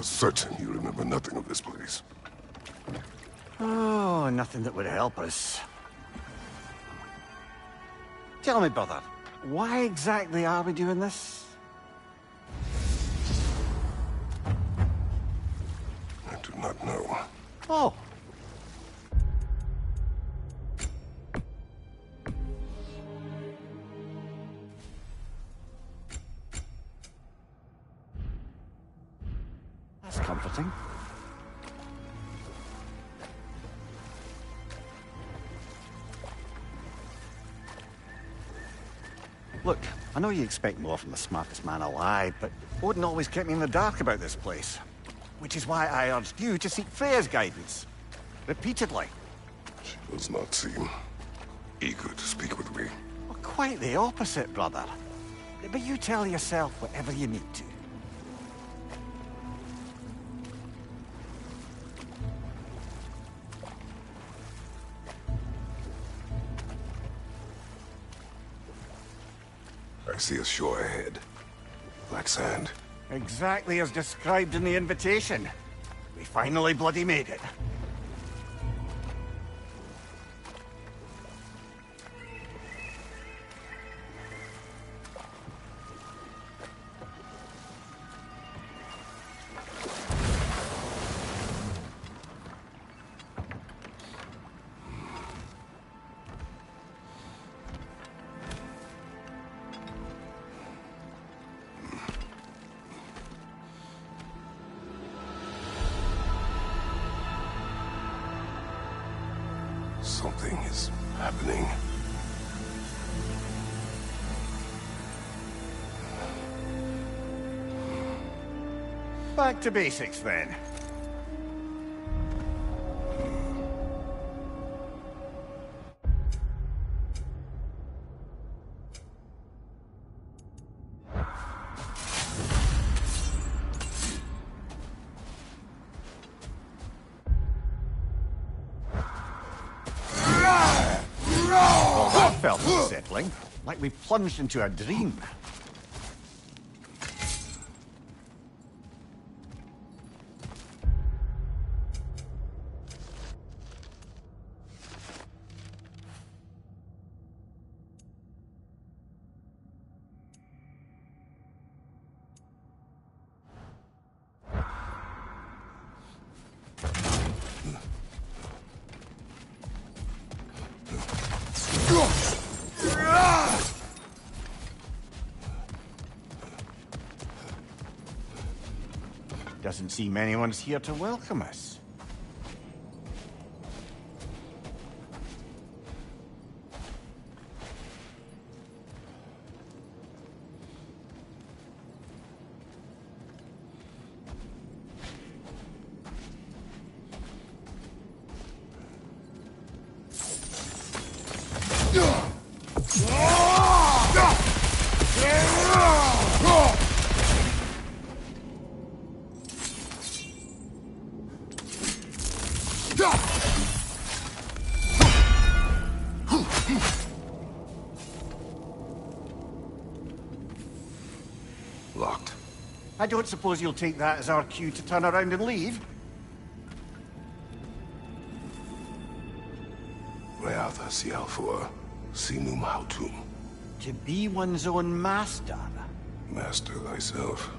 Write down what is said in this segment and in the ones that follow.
are certain you remember nothing of this place. Oh, nothing that would help us. Tell me, brother, why exactly are we doing this? I do not know. Oh. That's comforting. Look, I know you expect more from the smartest man alive, but Odin always kept me in the dark about this place. Which is why I urged you to seek Freya's guidance. Repeatedly. She does not seem eager to speak with me. Well, quite the opposite, brother. But you tell yourself whatever you need to. I see a shore ahead. Black sand. Exactly as described in the invitation. We finally bloody made it. Something is happening. Back to basics, then. Felt unsettling, like we plunged into a dream. Doesn't seem anyone's here to welcome us. Locked. I don't suppose you'll take that as our cue to turn around and leave? Reatha Sialfur, Sinum Hautum. To be one's own master. Master thyself.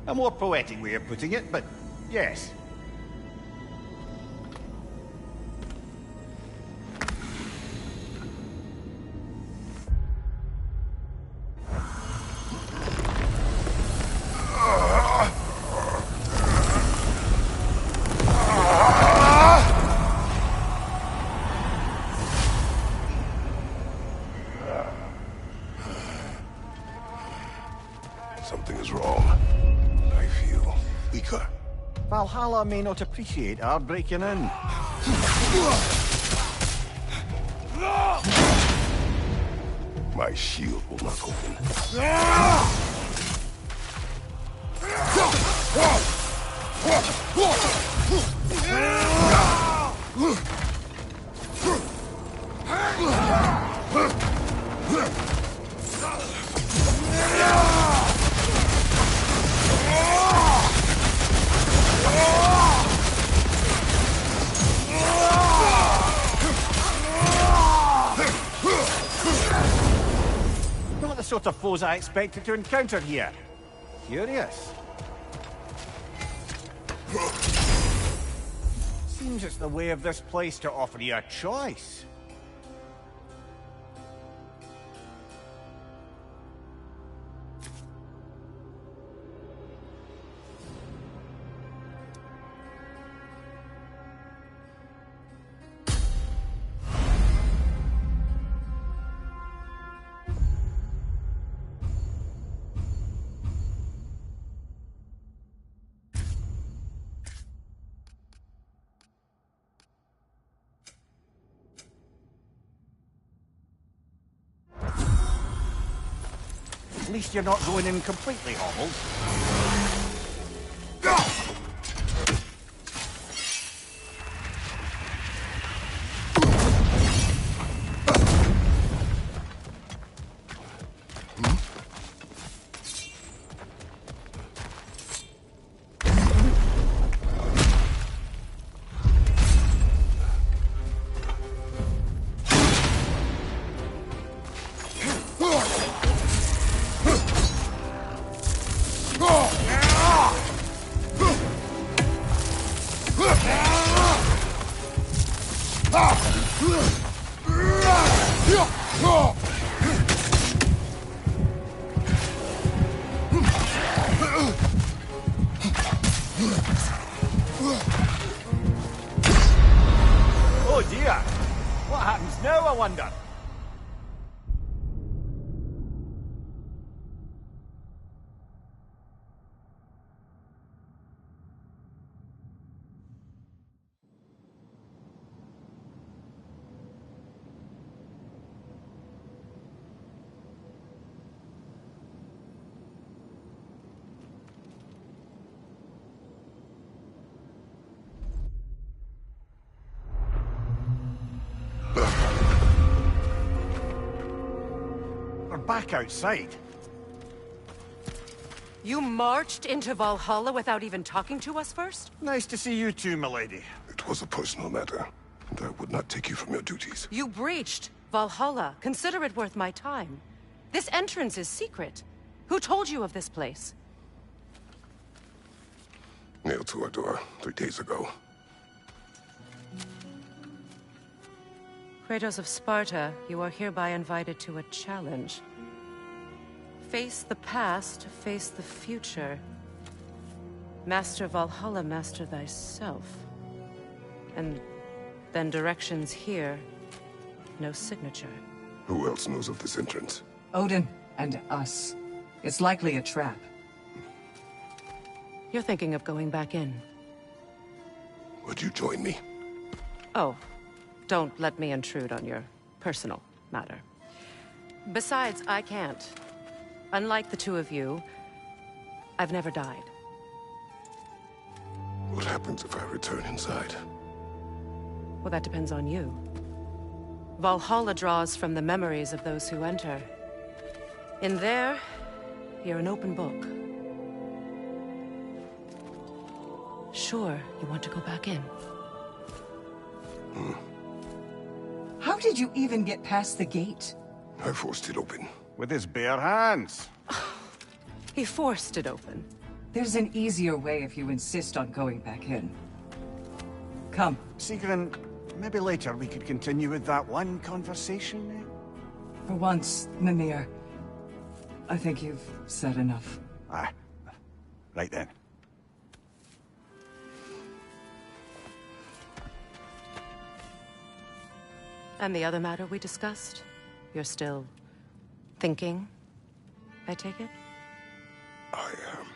A more poetic way of putting it, but yes. Something is wrong. I feel weaker. Valhalla may not appreciate our breaking in. My shield will not open. sort of foes I expected to encounter here. Curious. Seems it's the way of this place to offer you a choice. At least you're not going in completely hobbled. Oh dear! What happens now, I wonder? Back outside. You marched into Valhalla without even talking to us first? Nice to see you too, milady. It was a personal matter, and I would not take you from your duties. You breached Valhalla. Consider it worth my time. This entrance is secret. Who told you of this place? Nailed to our door 3 days ago. Kratos of Sparta, you are hereby invited to a challenge. Face the past, face the future. Master Valhalla, master thyself. And then directions here, no signature. Who else knows of this entrance? Odin and us. It's likely a trap. You're thinking of going back in. Would you join me? Oh, don't let me intrude on your personal matter. Besides, I can't. Unlike the two of you, I've never died. What happens if I return inside? Well, that depends on you. Valhalla draws from the memories of those who enter. In there, you're an open book. Sure, you want to go back in. How did you even get past the gate? I forced it open. With his bare hands. He forced it open. There's an easier way if you insist on going back in. Come. Sigrun, maybe later we could continue with that one conversation, eh? For once, Mimir, I think you've said enough. Aye. Right then. And the other matter we discussed? You're still thinking, I take it? I am.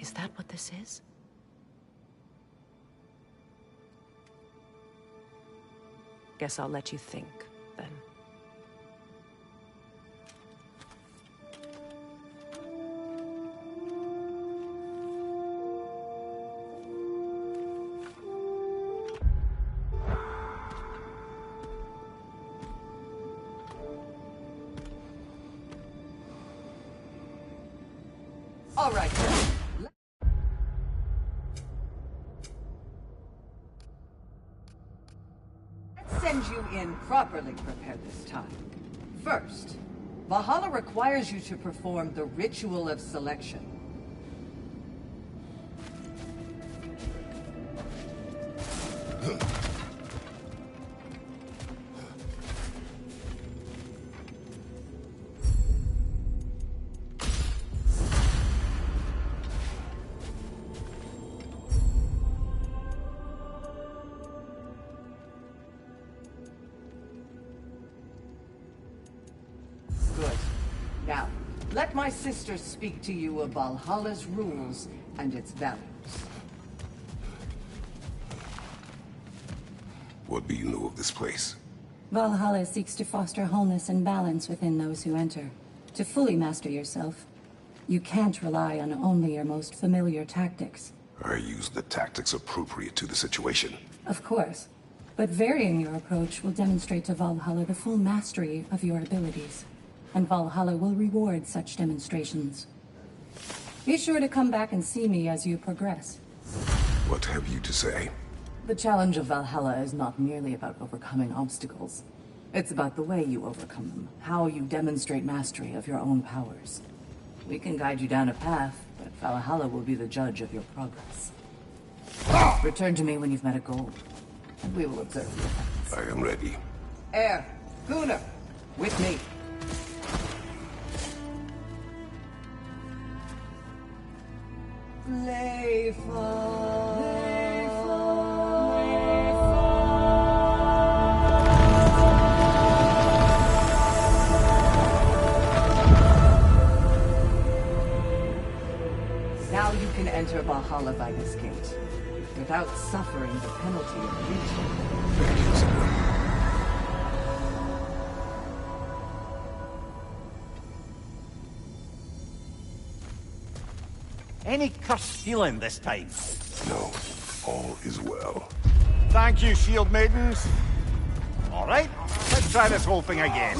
Is that what this is? Guess I'll let you think, then. All right. Let's send you in properly prepared this time. First, Valhalla requires you to perform the Ritual of Selection. Good. Now, let my sister speak to you of Valhalla's rules and its values. What do you know of this place? Valhalla seeks to foster wholeness and balance within those who enter. To fully master yourself, you can't rely on only your most familiar tactics. I use the tactics appropriate to the situation. Of course, but varying your approach will demonstrate to Valhalla the full mastery of your abilities, and Valhalla will reward such demonstrations. Be sure to come back and see me as you progress. What have you to say? The challenge of Valhalla is not merely about overcoming obstacles. It's about the way you overcome them, how you demonstrate mastery of your own powers. We can guide you down a path, but Valhalla will be the judge of your progress. Return to me when you've met a goal, and we will observe the effects. I am ready. Air, Gunnar, with me. Now you can enter Valhalla by this gate, without suffering the penalty of legion. Any cursed feeling this time? No, all is well. Thank you, shield maidens. All right, let's try this whole thing again.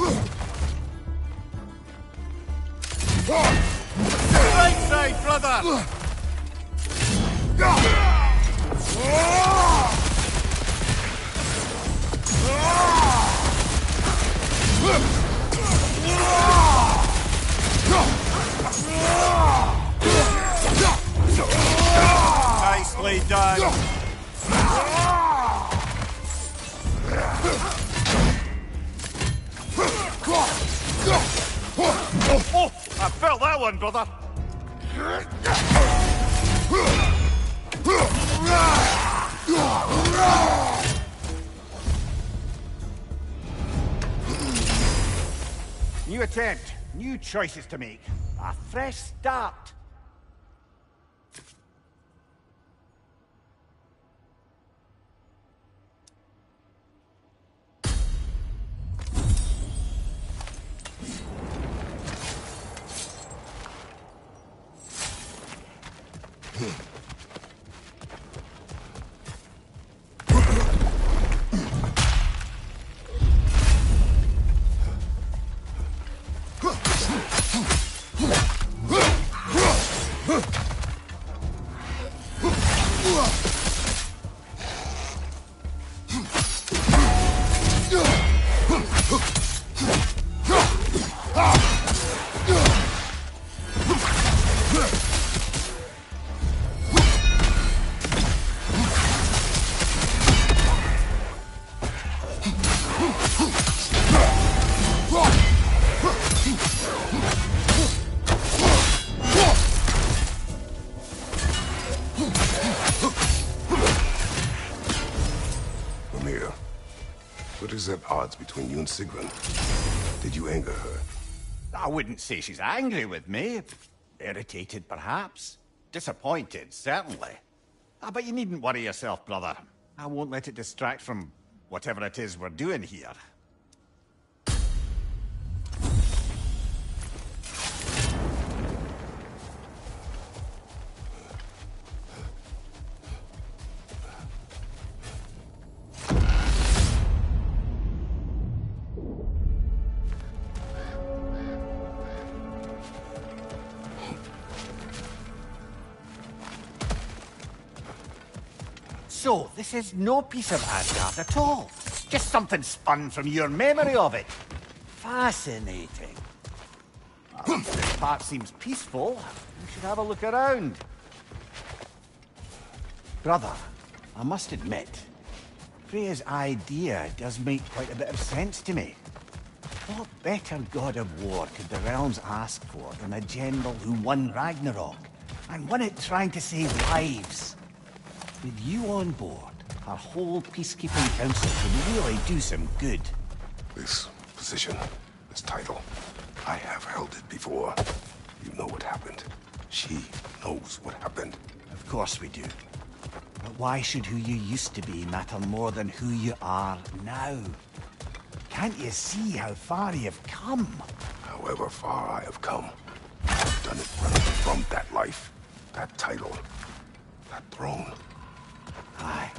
Right side, brother! Nicely done. Oh, I felt that one, brother. New attempt, new choices to make. A fresh start. What is at odds between you and Sigrun? Did you anger her? I wouldn't say she's angry with me. Irritated, perhaps. Disappointed, certainly. But you needn't worry yourself, brother. I won't let it distract from whatever it is we're doing here. So, this is no piece of Asgard at all. Just something spun from your memory of it. Fascinating. Well, this part seems peaceful. We should have a look around. Brother, I must admit, Freya's idea does make quite a bit of sense to me. What better god of war could the realms ask for than a general who won Ragnarok, and won it trying to save lives? With you on board, our whole peacekeeping council could really do some good. This position, this title, I have held it before. You know what happened. She knows what happened. Of course we do. But why should who you used to be matter more than who you are now? Can't you see how far you've come? However far I have come, I've done it running from that life, that title, that throne. Aye.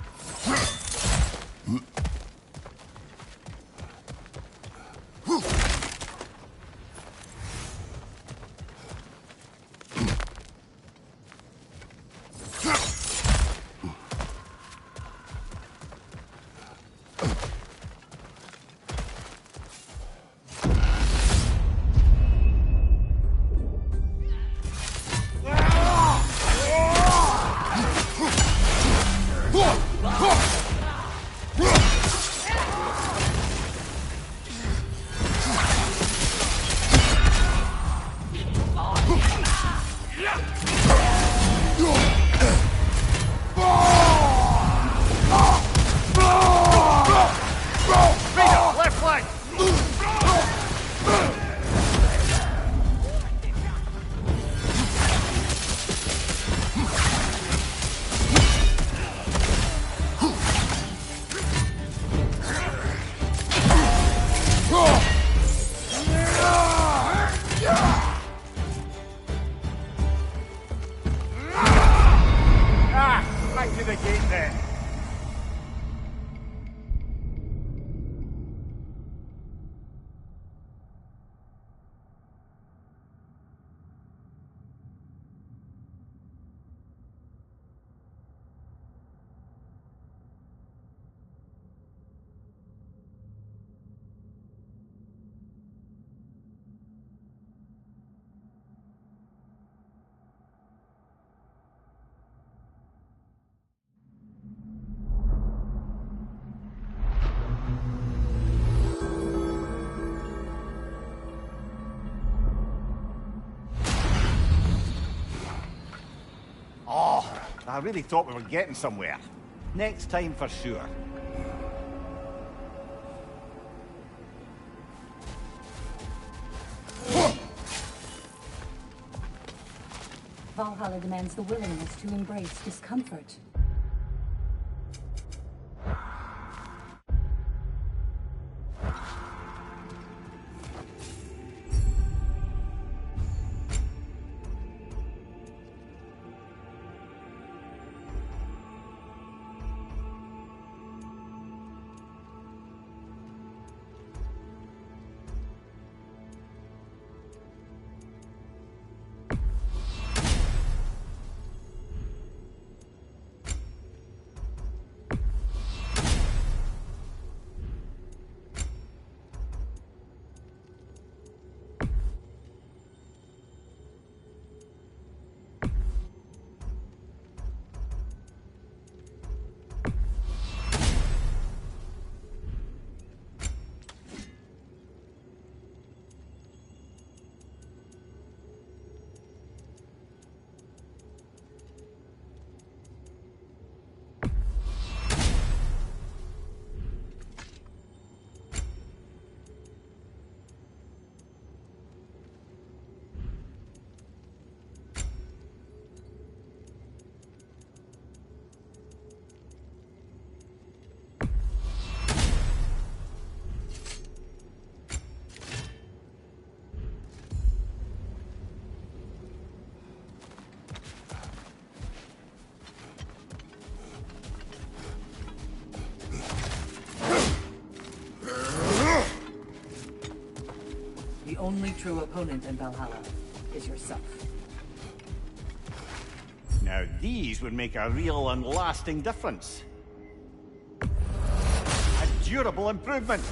I really thought we were getting somewhere. Next time for sure. Valhalla demands the willingness to embrace discomfort. The only true opponent in Valhalla is yourself. Now these would make a real and lasting difference. A durable improvement.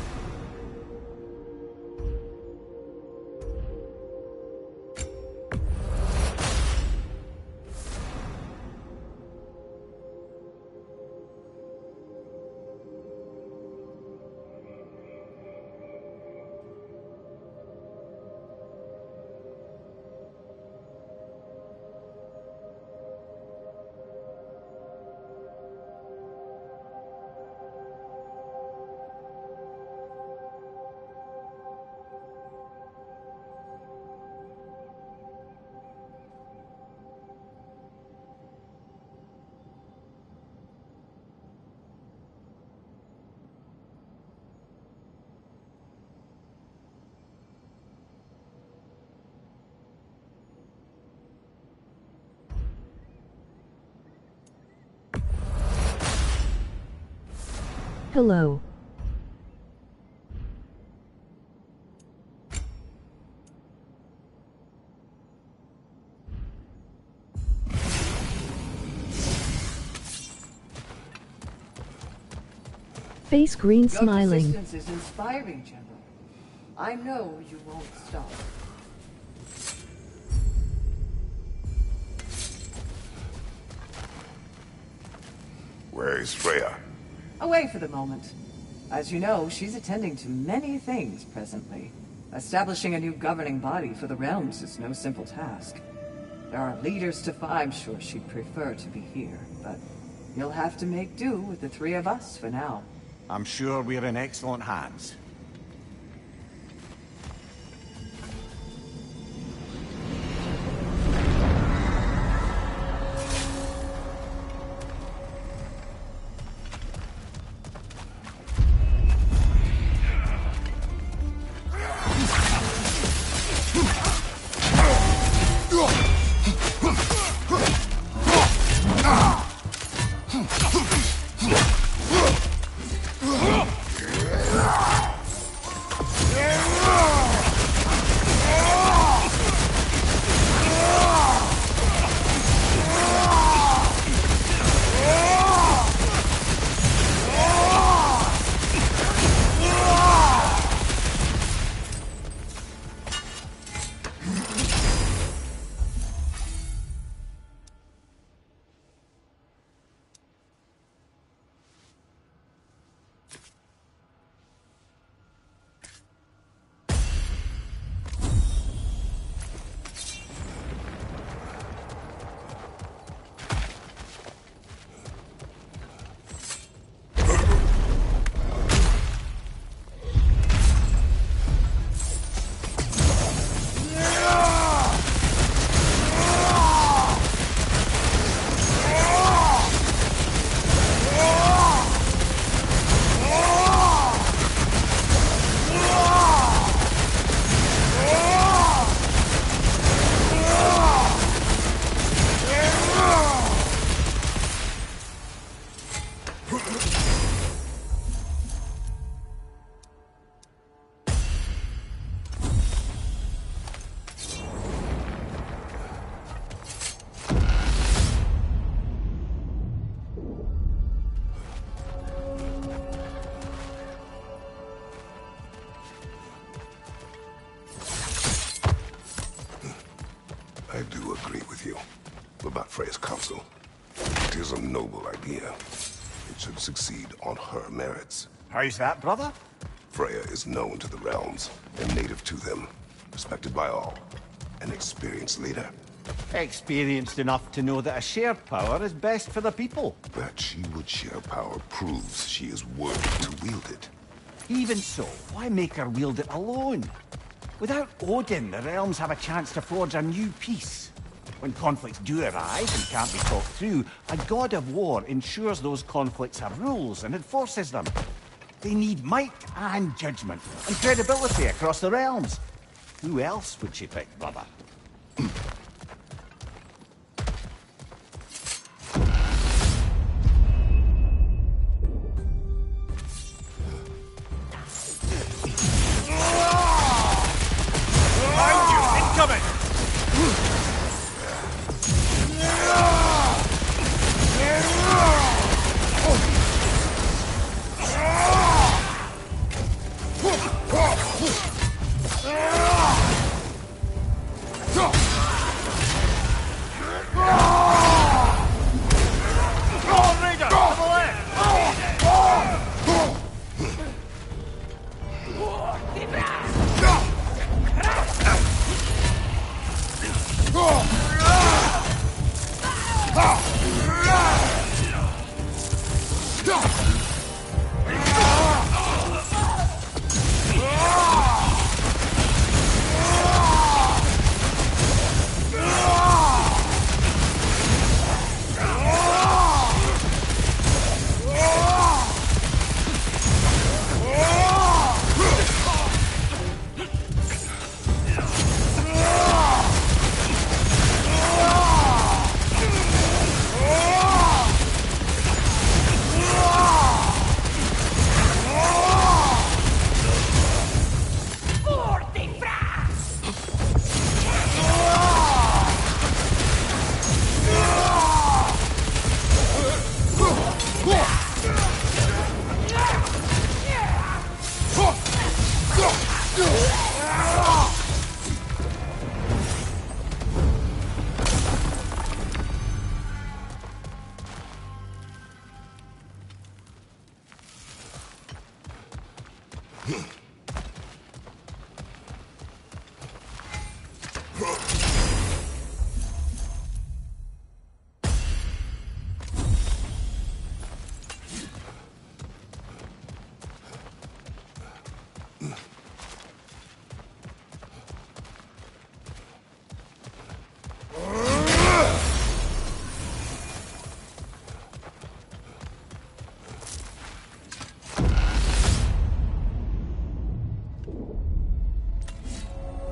Hello. Face green smiling. Your persistence is inspiring, General. I know you won't stop. Where is Freya? Away for the moment. As you know, she's attending to many things presently. Establishing a new governing body for the realms is no simple task. There are leaders to find. I'm sure she'd prefer to be here, but you'll have to make do with the three of us for now. I'm sure we're in excellent hands. I do agree with you about Freya's council. It is a noble idea. It should succeed on her merits. How's that, brother? Freya is known to the realms and native to them, respected by all. An experienced leader. Experienced enough to know that a shared power is best for the people. That she would share power proves she is worthy to wield it. Even so, why make her wield it alone? Without Odin, the realms have a chance to forge a new peace. When conflicts do arise and can't be talked through, a god of war ensures those conflicts have rules and enforces them. They need might and judgment and credibility across the realms. Who else would she pick, brother?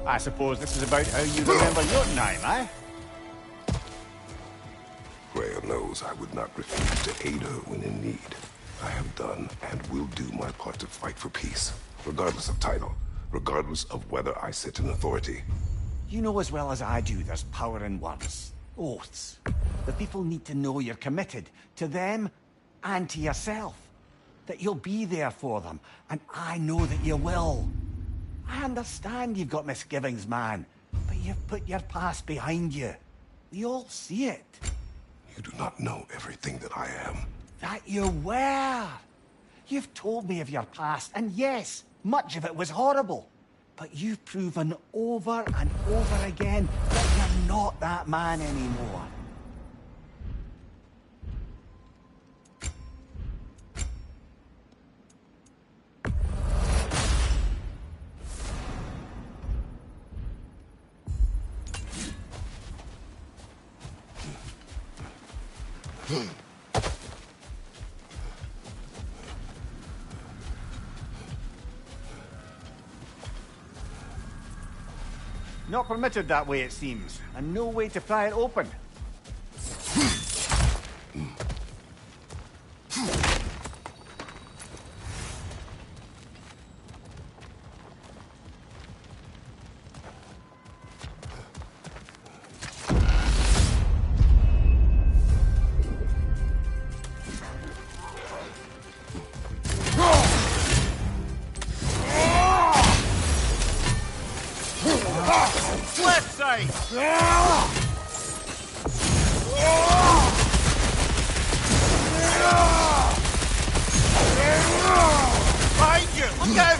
I suppose this is about how you remember your time, eh? Freya knows I would not refuse to aid her when in need. I have done and will do my part to fight for peace, regardless of title, regardless of whether I sit in authority. You know as well as I do there's power in words. Oaths. The people need to know you're committed to them and to yourself. That you'll be there for them, and I know that you will. I understand you've got misgivings, man, but you've put your past behind you. We all see it. You do not know everything that I am. That you were. You've told me of your past, and yes, much of it was horrible. But you've proven over and over again that you're not that man anymore. Not permitted that way, it seems, and no way to pry it open. Left side! Behind you! Look out!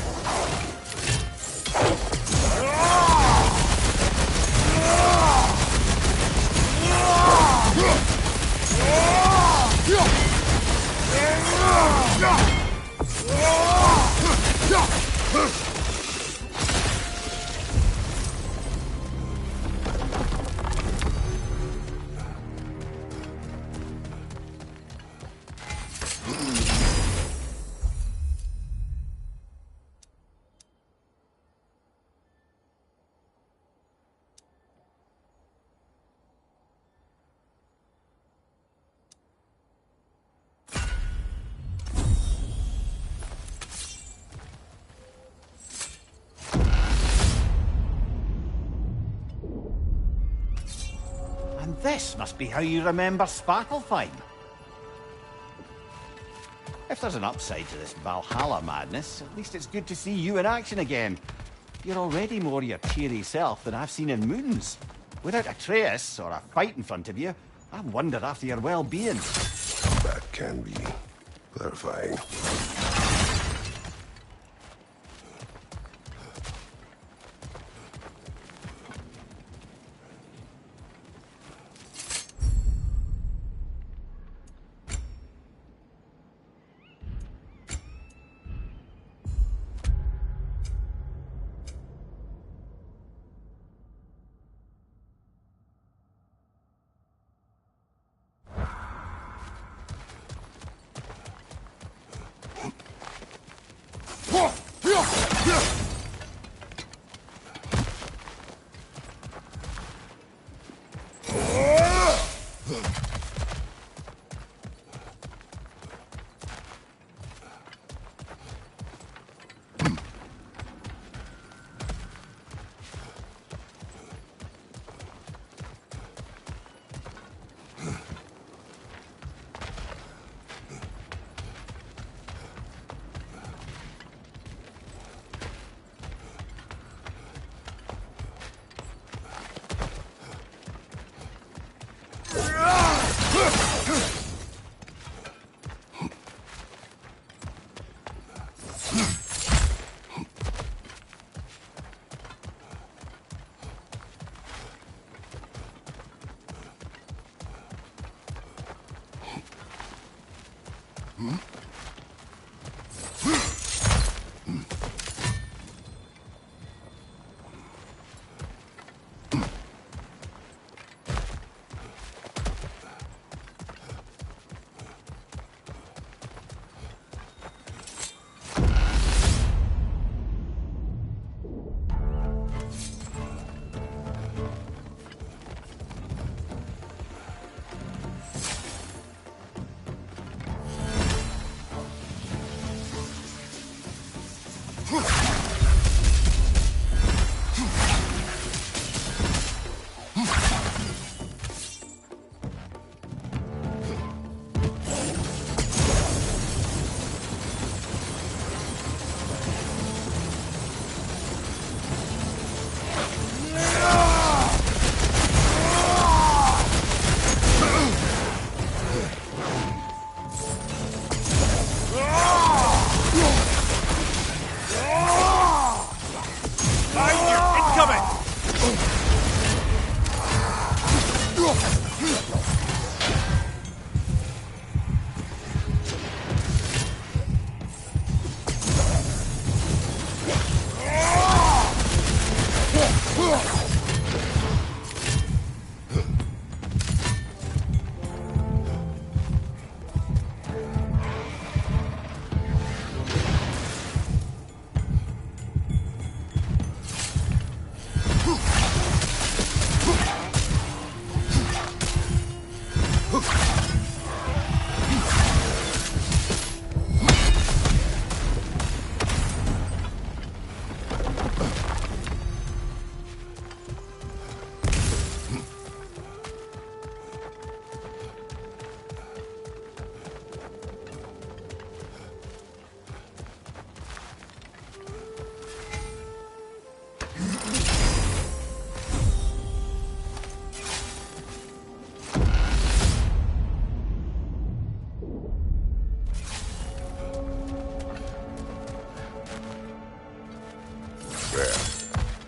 This must be how you remember Sparklefine. If there's an upside to this Valhalla madness, at least it's good to see you in action again. You're already more your cheery self than I've seen in moons. Without a trace or a fight in front of you, I wonder after your well-being. That can be clarifying.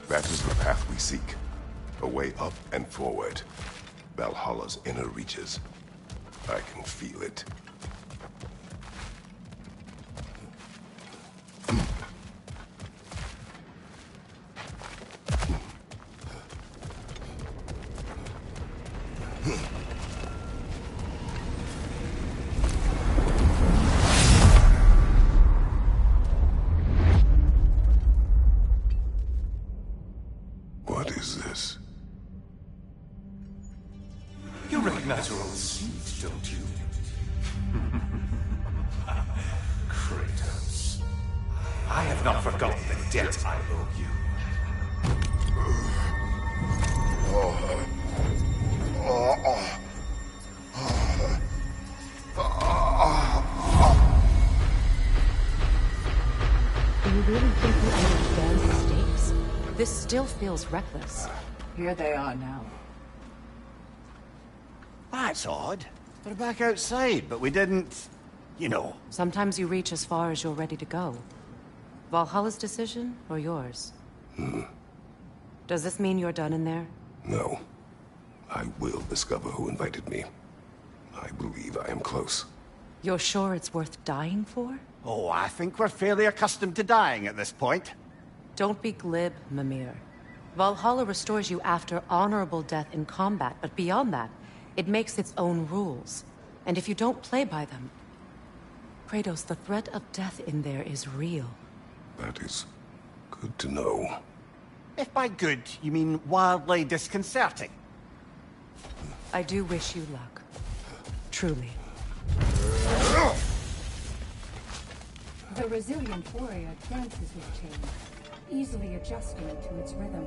That is the path we seek. A way up and forward. Valhalla's inner reaches. I can feel it. What is this? You recognize your old seat, don't you? Kratos. I have not forgotten the debt I owe you. Do you really think you understand the stakes? This still feels reckless. Here they are now. That's odd. We're back outside, but we didn't... You know. Sometimes you reach as far as you're ready to go. Valhalla's decision, or yours? Does this mean you're done in there? No. I will discover who invited me. I believe I am close. You're sure it's worth dying for? Oh, I think we're fairly accustomed to dying at this point. Don't be glib, Mimir. Valhalla restores you after honorable death in combat, but beyond that, it makes its own rules. And if you don't play by them... Kratos, the threat of death in there is real. That is good to know. If by good, you mean wildly disconcerting. I do wish you luck. Truly. The resilient warrior dances with change, easily adjusting to its rhythm.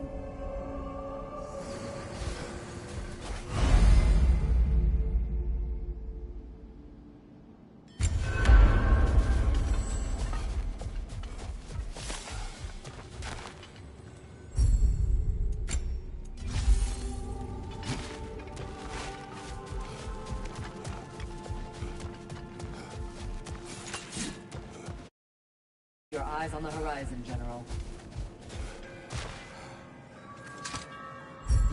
Your eyes on the horizon, General.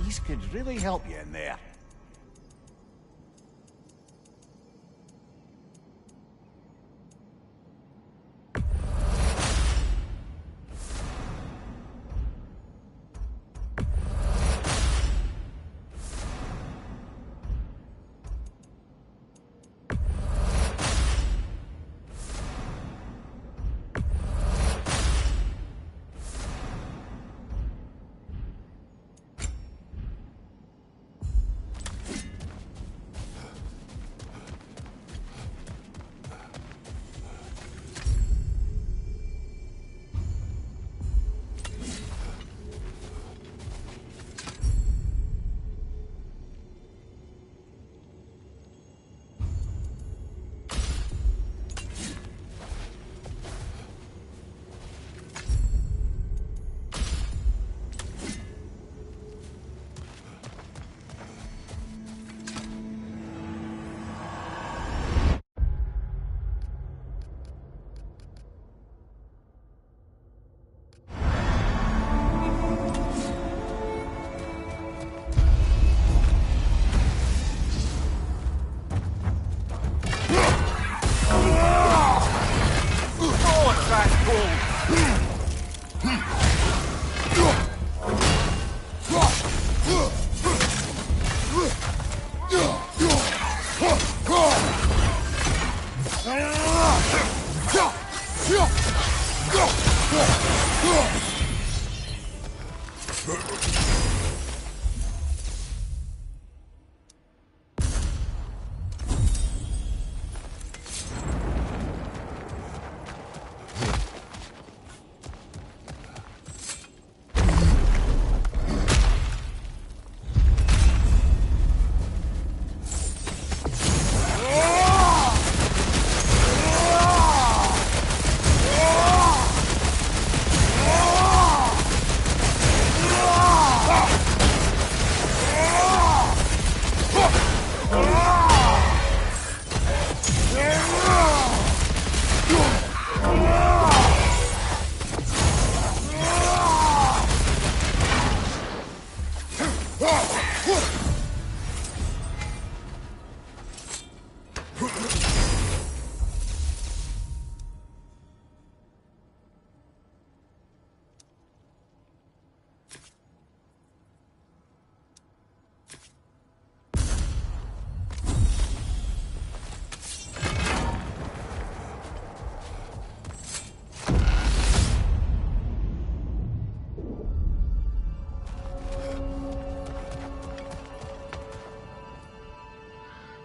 These could really help you in there.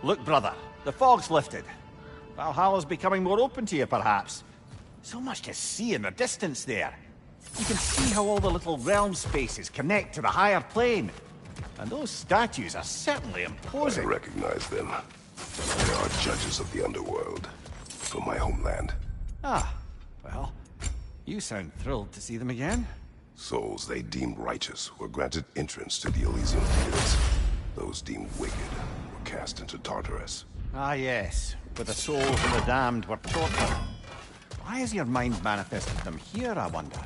Look, brother, the fog's lifted. Valhalla's becoming more open to you, perhaps. So much to see in the distance there. You can see how all the little realm spaces connect to the higher plane. And those statues are certainly imposing. I recognize them. They are judges of the underworld. From my homeland. Ah, well, you sound thrilled to see them again. Souls they deemed righteous were granted entrance to the Elysian fields. Those deemed wicked were cast into Tartarus. Ah, yes, where the souls of the damned were tortured. Why has your mind manifested them here, I wonder?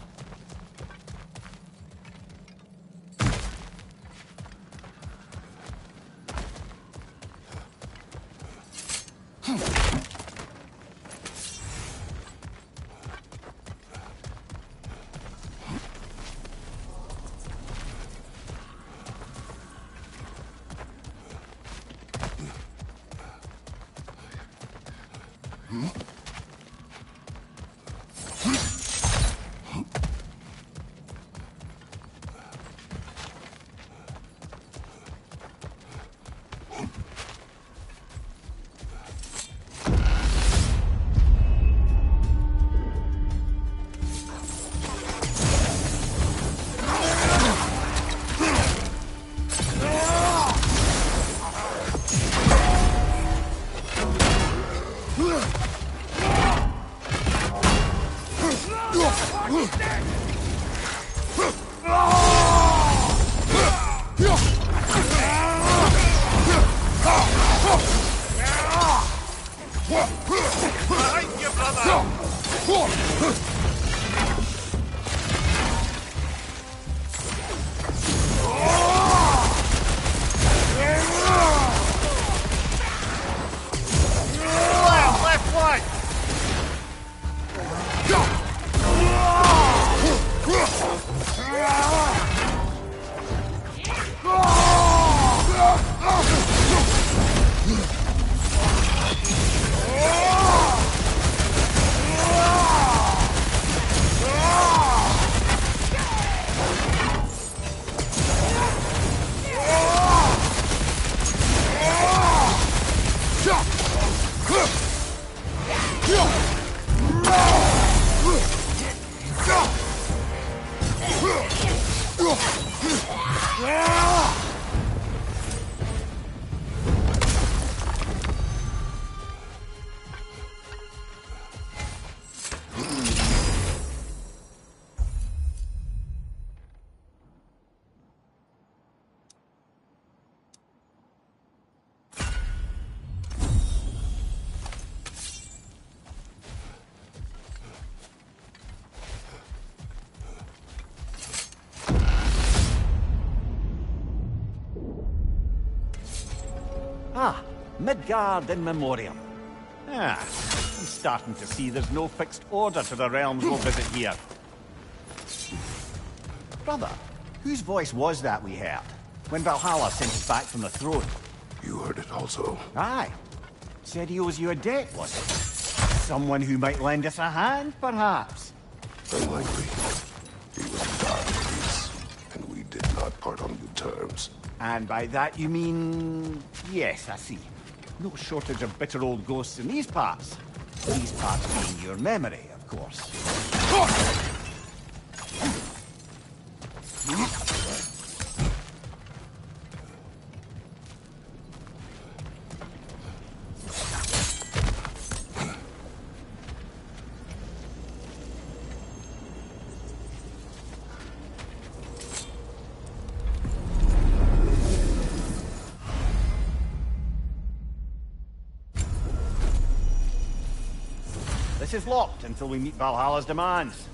Ah, Midgard in Memoriam. Ah, I'm starting to see there's no fixed order to the realms we'll visit here. Brother, whose voice was that we heard when Valhalla sent us back from the throne? You heard it also. Aye. Said he owes you a debt, was it? Someone who might lend us a hand, perhaps? Unlikely. He was a god of peace, and we did not part on good terms. And by that you mean... Yes, I see. No shortage of bitter old ghosts in these parts. These parts being your memory, of course. This is locked until we meet Valhalla's demands.